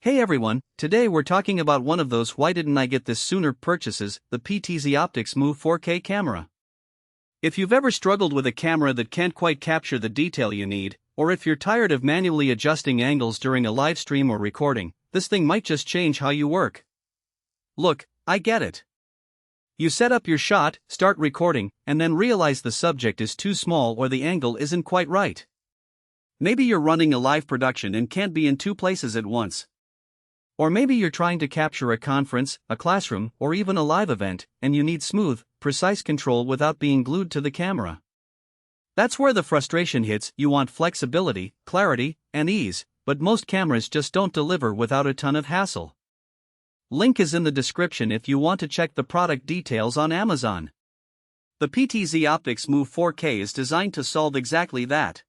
Hey everyone, today we're talking about one of those why didn't I get this sooner purchases, the PTZOptics Move 4K camera. If you've ever struggled with a camera that can't quite capture the detail you need, or if you're tired of manually adjusting angles during a live stream or recording, this thing might just change how you work. Look, I get it. You set up your shot, start recording, and then realize the subject is too small or the angle isn't quite right. Maybe you're running a live production and can't be in two places at once. Or maybe you're trying to capture a conference, a classroom, or even a live event, and you need smooth, precise control without being glued to the camera. That's where the frustration hits. You want flexibility, clarity, and ease, but most cameras just don't deliver without a ton of hassle. Link is in the description if you want to check the product details on Amazon. The PTZOptics Move 4K is designed to solve exactly that.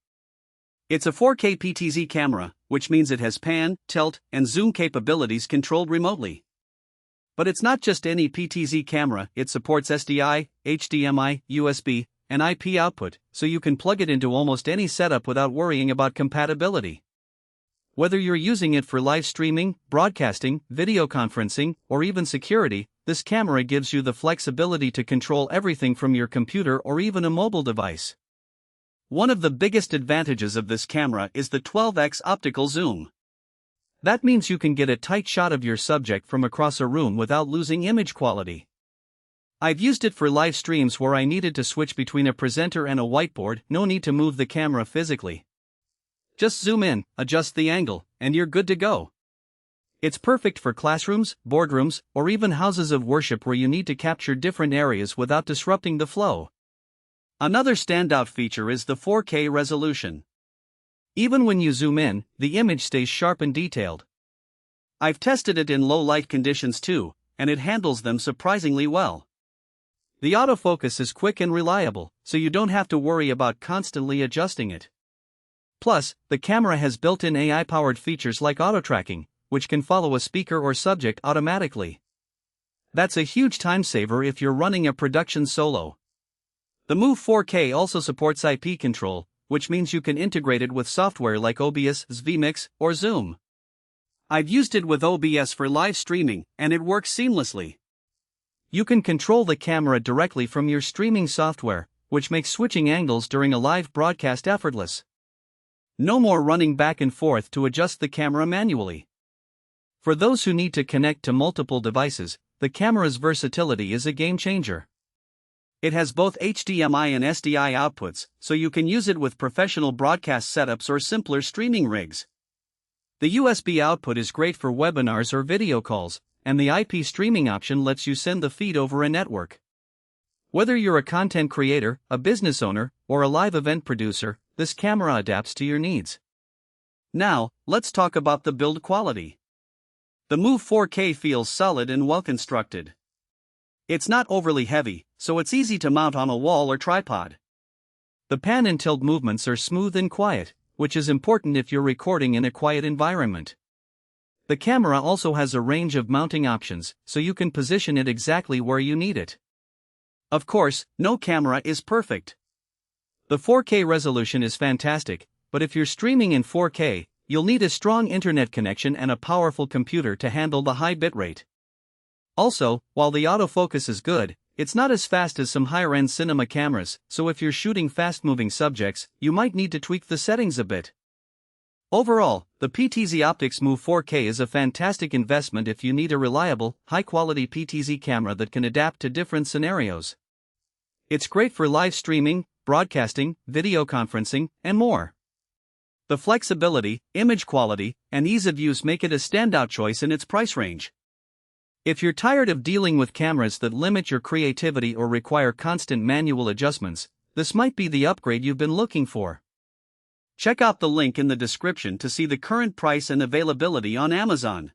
It's a 4K PTZ camera, which means it has pan, tilt, and zoom capabilities controlled remotely. But it's not just any PTZ camera, it supports SDI, HDMI, USB, and IP output, so you can plug it into almost any setup without worrying about compatibility. Whether you're using it for live streaming, broadcasting, video conferencing, or even security, this camera gives you the flexibility to control everything from your computer or even a mobile device. One of the biggest advantages of this camera is the 12x optical zoom. That means you can get a tight shot of your subject from across a room without losing image quality. I've used it for live streams where I needed to switch between a presenter and a whiteboard, no need to move the camera physically. Just zoom in, adjust the angle, and you're good to go. It's perfect for classrooms, boardrooms, or even houses of worship where you need to capture different areas without disrupting the flow. Another standout feature is the 4K resolution. Even when you zoom in, the image stays sharp and detailed. I've tested it in low light conditions too, and it handles them surprisingly well. The autofocus is quick and reliable, so you don't have to worry about constantly adjusting it. Plus, the camera has built-in AI-powered features like auto-tracking, which can follow a speaker or subject automatically. That's a huge time saver if you're running a production solo. The Move 4K also supports IP control, which means you can integrate it with software like OBS, vMix, or Zoom. I've used it with OBS for live streaming, and it works seamlessly. You can control the camera directly from your streaming software, which makes switching angles during a live broadcast effortless. No more running back and forth to adjust the camera manually. For those who need to connect to multiple devices, the camera's versatility is a game changer. It has both HDMI and SDI outputs, so you can use it with professional broadcast setups or simpler streaming rigs. The USB output is great for webinars or video calls, and the IP streaming option lets you send the feed over a network. Whether you're a content creator, a business owner, or a live event producer, this camera adapts to your needs. Now, let's talk about the build quality. The Move 4K feels solid and well constructed. It's not overly heavy, so it's easy to mount on a wall or tripod. The pan and tilt movements are smooth and quiet, which is important if you're recording in a quiet environment. The camera also has a range of mounting options, so you can position it exactly where you need it. Of course, no camera is perfect. The 4K resolution is fantastic, but if you're streaming in 4K, you'll need a strong internet connection and a powerful computer to handle the high bitrate. Also, while the autofocus is good, it's not as fast as some higher-end cinema cameras, so if you're shooting fast-moving subjects, you might need to tweak the settings a bit. Overall, the PTZOptics Move 4K is a fantastic investment if you need a reliable, high-quality PTZ camera that can adapt to different scenarios. It's great for live streaming, broadcasting, video conferencing, and more. The flexibility, image quality, and ease of use make it a standout choice in its price range. If you're tired of dealing with cameras that limit your creativity or require constant manual adjustments, this might be the upgrade you've been looking for. Check out the link in the description to see the current price and availability on Amazon.